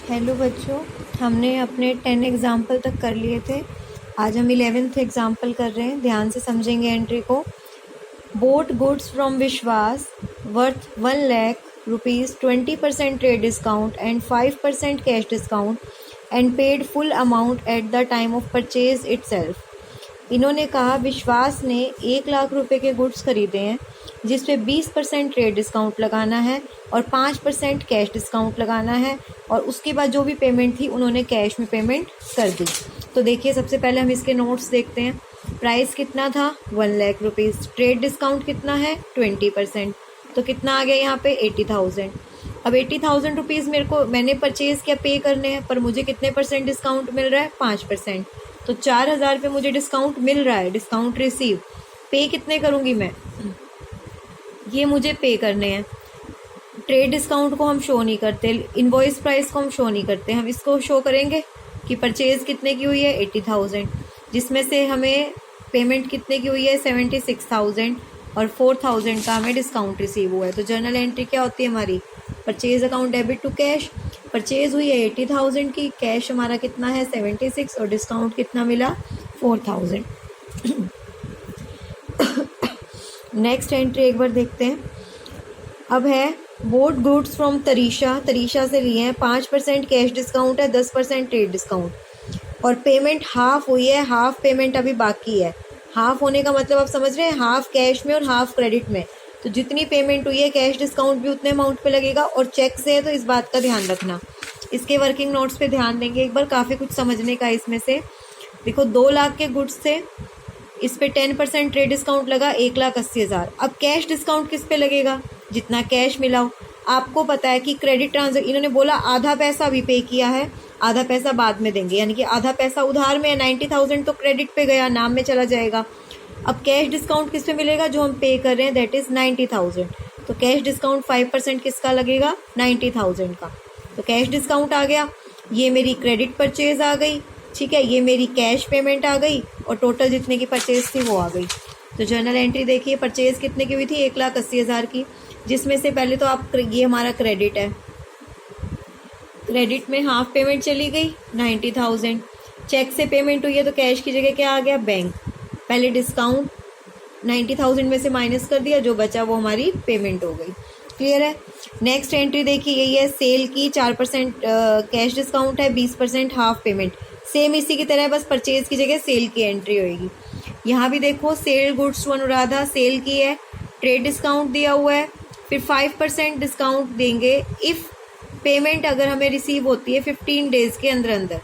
Hello बच्चों, हमने अपने 10 एग्जाम्पल तक कर लिए थे। आज हम 11th एग्जाम्पल कर रहे हैं। ध्यान से समझेंगे एंट्री को। बोट गुड्स फ्रॉम विश्वास worth 1 lakh rupees 20% trade discount and 5% cash discount and paid full amount at the time of purchase itself. इन्होंने कहा विश्वास ने 1 लाख रुपए के गुड्स खरीदे हैं जिस पे 20% ट्रेड डिस्काउंट लगाना है और 5% कैश डिस्काउंट लगाना है, और उसके बाद जो भी पेमेंट थी उन्होंने कैश में पेमेंट कर दी। तो देखिए, सबसे पहले हम इसके नोट्स देखते हैं। प्राइस कितना था 1 लाख रुपीज़, ट्रेड डिस्काउंट कितना है 20%, तो कितना आ गया यहाँ पे 80,000। अब 80,000 रुपीज़ मैंने परचेज़ क्या पे करने हैं, पर मुझे कितने परसेंट डिस्काउंट मिल रहा है 5%। तो 4,000 पे मुझे डिस्काउंट मिल रहा है, डिस्काउंट रिसीव। पे कितने करूँगी मैं, ये मुझे पे करने हैं। ट्रेड डिस्काउंट को हम शो नहीं करते, इनवॉइस प्राइस को हम शो नहीं करते, हम इसको शो करेंगे कि परचेज कितने की हुई है 80,000, जिसमें से हमें पेमेंट कितने की हुई है 76,000 और 4,000 का हमें डिस्काउंट रिसीव हुआ है। तो जर्नल एंट्री क्या होती है हमारी, purchase account debit to cash. Purchase हुई है 80,000 की, कैश हमारा कितना है 76 और डिस्काउंट कितना मिला 4,000। नेक्स्ट एंट्री एक बार देखते हैं। अब है बोट गुड्स फ्रॉम तरीशा, तरीशा से लिए हैं, 5% कैश डिस्काउंट है, 10% ट्रेड डिस्काउंट और पेमेंट हाफ हुई है, हाफ पेमेंट अभी बाकी है। हाफ होने का मतलब आप समझ रहे हैं, हाफ कैश में और हाफ क्रेडिट में। तो जितनी पेमेंट हुई है कैश डिस्काउंट भी उतने अमाउंट पे लगेगा, और चेक से है तो इस बात का ध्यान रखना। इसके वर्किंग नोट्स पे ध्यान देंगे एक बार, काफ़ी कुछ समझने का इसमें से। देखो 2 लाख के गुड्स थे, इस पे 10% ट्रेड डिस्काउंट लगा 1,80,000। अब कैश डिस्काउंट किस पे लगेगा, जितना कैश मिला हो। आपको पता है कि क्रेडिट ट्रांजेक्शन, इन्होंने बोला आधा पैसा अभी पे किया है, आधा पैसा बाद में देंगे, यानी कि आधा पैसा उधार में है, 90,000 तो क्रेडिट पे गया, नाम में चला जाएगा। अब कैश डिस्काउंट किस पे मिलेगा, जो हम पे कर रहे हैं, दैट इज़ 90,000। तो कैश डिस्काउंट 5% किसका लगेगा 90,000 का। तो कैश डिस्काउंट आ गया, ये मेरी क्रेडिट परचेज आ गई, ठीक है, ये मेरी कैश पेमेंट आ गई और टोटल जितने की परचेज थी वो आ गई। तो जर्नल एंट्री देखिए, परचेज कितने की हुई थी 1,80,000 की, जिसमें से पहले तो आप ये हमारा क्रेडिट है, क्रेडिट में हाफ पेमेंट चली गई 90,000। चेक से पेमेंट हुई है तो कैश की जगह क्या आ गया बैंक। पहले डिस्काउंट 90,000 में से माइनस कर दिया, जो बचा वो हमारी पेमेंट हो गई। क्लियर है। नेक्स्ट एंट्री देखिए, यही है सेल की, 4% कैश डिस्काउंट है, 20% हाफ पेमेंट। सेम इसी की तरह, बस परचेज की जगह सेल की एंट्री होगी। यहाँ भी देखो, sell goods to Anuradha, sale की है, ट्रेड डिस्काउंट दिया हुआ है, फिर 5% डिस्काउंट देंगे इफ़ पेमेंट अगर हमें रिसीव होती है 15 डेज़ के अंदर अंदर।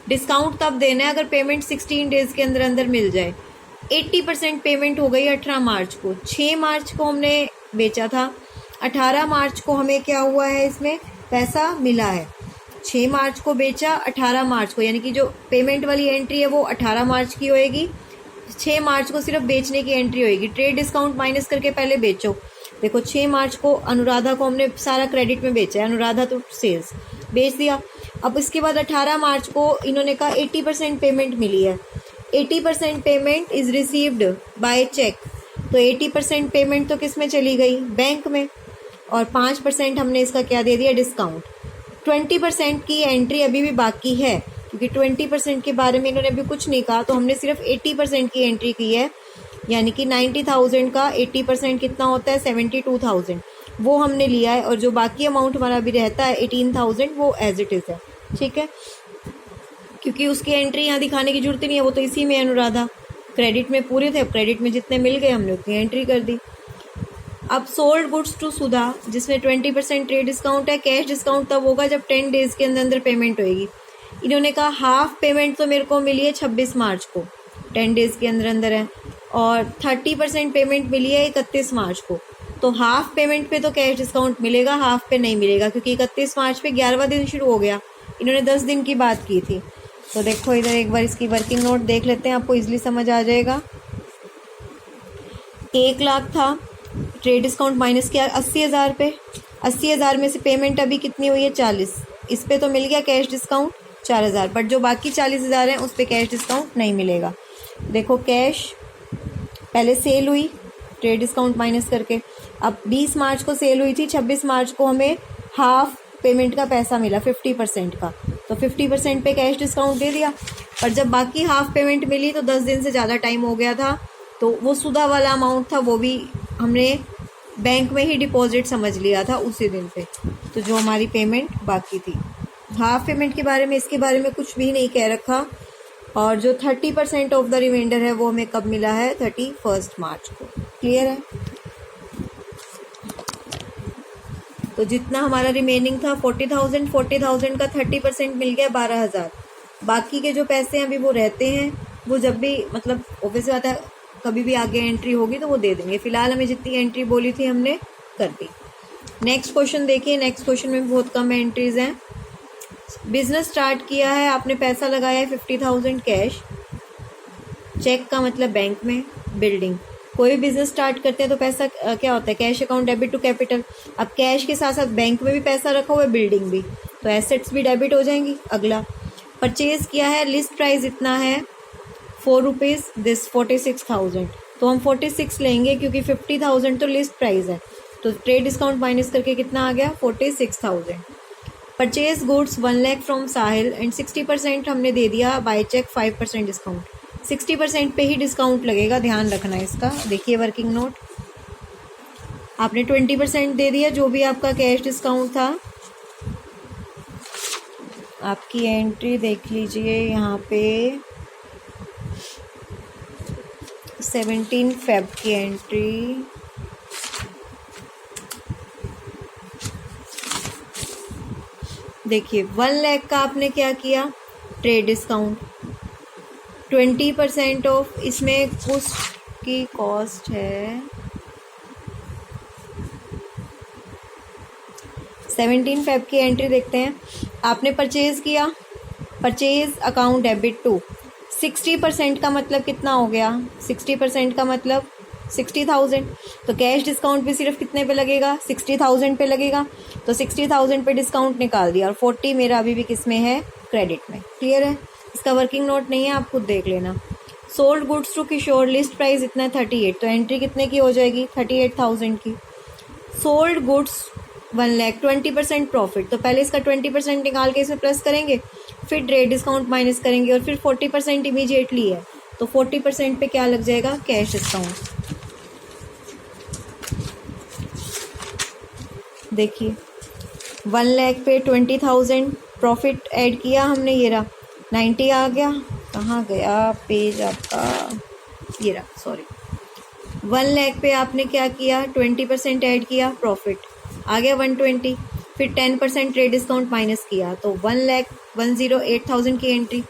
डिस्काउंट तब देना है अगर पेमेंट 16 डेज़ के अंदर अंदर मिल जाए। 80% पेमेंट हो गई 18 मार्च को, 6 मार्च को हमने बेचा था, 18 मार्च को हमें क्या हुआ है, इसमें पैसा मिला है। 6 मार्च को बेचा, 18 मार्च को, यानी कि जो पेमेंट वाली एंट्री है वो 18 मार्च की होएगी, 6 मार्च को सिर्फ बेचने की एंट्री होएगी। ट्रेड डिस्काउंट माइनस करके पहले बेचो। देखो 6 मार्च को अनुराधा को हमने सारा क्रेडिट में बेचा है, अनुराधा तो सेल्स बेच दिया। अब इसके बाद 18 मार्च को इन्होंने कहा 80% पेमेंट मिली है, 80% payment is received by cheque. तो 80% पेमेंट तो किस में चली गई, बैंक में, और 5% हमने इसका क्या दे दिया, डिस्काउंट। 20% की एंट्री अभी भी बाकी है, क्योंकि 20% के बारे में इन्होंने अभी कुछ नहीं कहा, तो हमने सिर्फ 80% की एंट्री की है, यानी कि 90,000 का 80% कितना होता है 72,000, वो हमने लिया है, और जो बाकी अमाउंट हमारा अभी रहता है 18,000 वो एज इट इज़ है। ठीक है, क्योंकि उसकी एंट्री यहाँ दिखाने की जरूरत ही नहीं है, वो तो इसी में अनुराधा क्रेडिट में पूरे थे, अब क्रेडिट में जितने मिल गए हमने उतनी एंट्री कर दी। अब सोल्ड गुड्स टू सुधा, जिसमें 20% ट्रेड डिस्काउंट है, कैश डिस्काउंट तब होगा जब 10 डेज़ के अंदर अंदर पेमेंट होएगी। इन्होंने कहा हाफ पेमेंट तो मेरे को मिली है 26 मार्च को, 10 डेज़ के अंदर अंदर है, और 30% पेमेंट मिली है 31 मार्च को। तो हाफ पेमेंट पे तो कैश डिस्काउंट मिलेगा, हाफ पे नहीं मिलेगा, क्योंकि 31 मार्च पे 11वां दिन शुरू हो गया, इन्होंने 10 दिन की बात की थी। तो देखो इधर एक बार इसकी वर्किंग नोट देख लेते हैं, आपको इजीली समझ आ जाएगा। 1 लाख था, ट्रेड डिस्काउंट माइनस किया 80,000 पे, 80,000 में से पेमेंट अभी कितनी हुई है 40, इस पे तो मिल गया कैश डिस्काउंट 4,000, बट जो बाकी 40,000 है उस पे कैश डिस्काउंट नहीं मिलेगा। देखो कैश पहले सेल हुई ट्रेड डिस्काउंट माइनस करके, अब 20 मार्च को सेल हुई थी, 26 मार्च को हमें हाफ पेमेंट का पैसा मिला 50% का, तो 50% पे कैश डिस्काउंट दे दिया। पर जब बाकी हाफ पेमेंट मिली तो 10 दिन से ज़्यादा टाइम हो गया था, तो वो सुधा वाला अमाउंट था वो भी हमने बैंक में ही डिपॉजिट समझ लिया था उसी दिन पे, तो जो हमारी पेमेंट बाकी थी। हाफ पेमेंट के बारे में, इसके बारे में कुछ भी नहीं कह रखा। और जो 30% ऑफ द रिमाइंडर है वो हमें कब मिला है, 31 मार्च को। क्लियर है? तो जितना हमारा रिमेनिंग था 40,000 का 30% मिल गया 12,000। बाकी के जो पैसे हैं अभी वो रहते हैं, वो जब भी मतलब ऑब्वियस बात है कभी भी आगे एंट्री होगी तो वो दे देंगे। फिलहाल हमें जितनी एंट्री बोली थी हमने कर दी। नेक्स्ट क्वेश्चन देखिए। नेक्स्ट क्वेश्चन में बहुत कम एंट्रीज हैं। बिजनेस स्टार्ट किया है, आपने पैसा लगाया है 50,000 कैश। चेक का मतलब बैंक में, बिल्डिंग। कोई भी बिजनेस स्टार्ट करते हैं तो पैसा क्या होता है, cash account debit to capital. अब कैश के साथ साथ बैंक में भी पैसा रखा हुआ है, बिल्डिंग भी, तो एसेट्स भी डेबिट हो जाएंगी। अगला परचेज किया है, लिस्ट प्राइस इतना है 4 रुपीज़, दिस 46,000, तो हम 46 लेंगे क्योंकि 50,000 तो लिस्ट प्राइस है, तो ट्रेड डिस्काउंट माइनस करके कितना आ गया 46,000। Purchase goods 1 lakh from Sahil and 60% हमने दे दिया बाय चेक 5% डिस्काउंट। 60% पे ही डिस्काउंट लगेगा, ध्यान रखना है इसका। देखिए वर्किंग नोट, आपने 20% दे दिया जो भी आपका कैश डिस्काउंट था। आपकी एंट्री देख लीजिए यहाँ पे 17 फेब की एंट्री। देखिए 1 लाख का आपने क्या किया, ट्रेड डिस्काउंट 20% ऑफ, इसमें कुछ की कॉस्ट है 17 फेब की एंट्री देखते हैं। आपने परचेज किया, परचेज अकाउंट डेबिट टू 60% का मतलब कितना हो गया, 60% का मतलब 60,000, तो कैश डिस्काउंट भी सिर्फ कितने पे लगेगा, 60,000 पे लगेगा, तो 60,000 पे डिस्काउंट निकाल दिया और 40 मेरा अभी भी किस में है, क्रेडिट में। क्लियर है? इसका वर्किंग नोट नहीं है, आप खुद देख लेना। Sold goods to Kishore, list price इतना है 38, तो एंट्री कितने की हो जाएगी 38,000 की। सोल्ड गुड्स 1 लाख, 20% प्रॉफिट, तो पहले इसका 20% निकाल के इसमें प्लस करेंगे, फिर ट्रेड डिस्काउंट माइनस करेंगे और फिर 40% इमीडिएटली है, तो 40% पे क्या लग जाएगा, कैश डिस्काउंट। देखिए 1 लाख पे 20,000 प्रॉफिट ऐड किया हमने, ये रहा 90 आ गया। कहाँ गया पेज आपका, ये रहा, सॉरी। 1 लाख पे आपने क्या किया, 20% ऐड किया, प्रॉफिट आ गया 120, फिर 10% ट्रेड डिस्काउंट माइनस किया, तो 1,108,000 की एंट्री।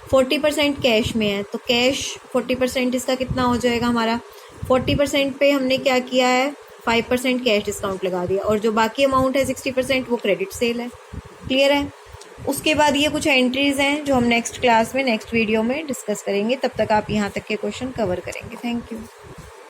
40% कैश में है, तो कैश 40% इसका कितना हो जाएगा हमारा, 40% पे हमने क्या किया है 5% कैश डिस्काउंट लगा दिया, और जो बाकी अमाउंट है 60% वो क्रेडिट सेल है। क्लियर है? उसके बाद ये कुछ एंट्रीज हैं जो हम नेक्स्ट क्लास में, नेक्स्ट वीडियो में डिस्कस करेंगे। तब तक आप यहाँ तक के क्वेश्चन कवर करेंगे। Thank you.